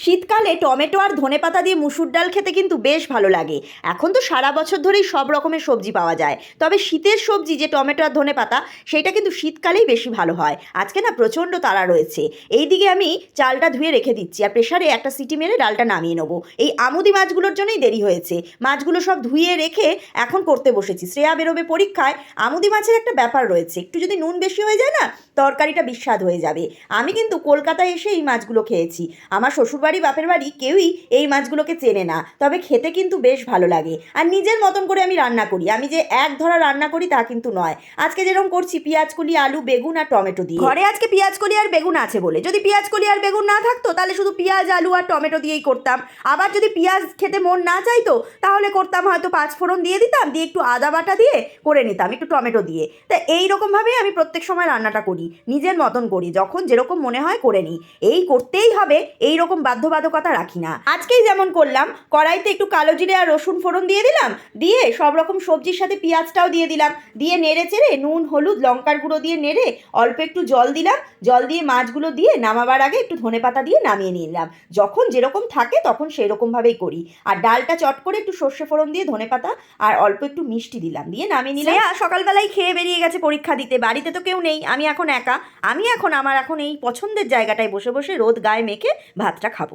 শীতকালে টমেটো আর ধনেপাতা দিয়ে মুসুর ডাল খেতে কিন্তু বেশ ভালো লাগে। এখন তো সারা বছর ধরেই সব রকমের সবজি পাওয়া যায়, তবে শীতের সবজি যে টমেটো আর ধনেপাতা সেটা কিন্তু শীতকালেই বেশি ভালো হয়। আজকে না প্রচণ্ড তাড়া রয়েছে, এইদিকে আমি চালটা ধুয়ে রেখে দিচ্ছি আর প্রেশারে একটা সিটি মেরে ডালটা নামিয়ে নেবো। এই আমুদি মাছগুলোর জন্যই দেরি হয়েছে, মাছগুলো সব ধুয়ে রেখে এখন করতে বসেছি। শ্রেয়া বেরোবে পরীক্ষায়, আমুদি মাছের একটা ব্যাপার রয়েছে, একটু যদি নুন বেশি হয়ে যায় না তরকারিটা বিস্বাদ হয়ে যাবে। আমি কিন্তু কলকাতায় এসে এই মাছগুলো খেয়েছি, আমার শ্বশুরবাড়ি বাপের বাড়ি কেউই এই মাছগুলোকে চেনে না, তবে খেতে কিন্তু বেশ ভালো লাগে। আর নিজের মতন করে আমি রান্না করি, আমি যে এক ধরা রান্না করি তা কিন্তু নয়। আজকে যেরকম করছি পেঁয়াজকলি, আলু, বেগুন আর টমেটো দিয়ে। ঘরে আজকে পেঁয়াজকলি আর বেগুন আছে বলে, যদি পেঁয়াজকলি আর বেগুন না থাকতো তাহলে শুধু পেঁয়াজ, আলু আর টমেটো দিয়েই করতাম। আবার যদি পেঁয়াজ খেতে মন না চাইতো তাহলে করতাম হয়তো পাঁচফোড়ন দিয়ে দিতাম, দিয়ে একটু আদা বাটা দিয়ে করে নিতাম একটু টমেটো দিয়ে। তা এইরকমভাবেই আমি প্রত্যেক সময় রান্নাটা করি, নিজের মতন করি, যখন যেরকম মনে হয় করে নিই। এই করতেই হবে এই রকম বাধ্যবাধকতা রাখি না। আজকেই যেমন করলাম, কড়াইতে একটু কালো জিরে আর রসুন ফোড়ন দিয়ে দিলাম, দিয়ে সব রকম সবজির সাথে পেঁয়াজটাও দিয়ে দিলাম, দিয়ে নেড়ে চেড়ে নুন, হলুদ, লঙ্কার গুঁড়ো দিয়ে নেড়ে অল্প একটু জল দিলাম, জল দিয়ে মাছগুলো দিয়ে নামাবার আগে একটু ধনেপাতা দিয়ে নামিয়ে নিলাম। যখন যেরকম থাকে তখন সেই রকমভাবেই করি। আর ডালটা চট করে একটু সর্ষে ফোড়ন দিয়ে ধনেপাতা আর অল্প একটু মিষ্টি দিলাম, দিয়ে নামিয়ে নিলাম। সকালবেলায় খেয়ে বেরিয়ে গেছে পরীক্ষা দিতে, বাড়িতে তো কেউ নেই, আমি এখন একা। আমি এখন আমার এই পছন্দের জায়গাটায় বসে বসে রোদ গায়ে মেখে ভাতটা খাবো।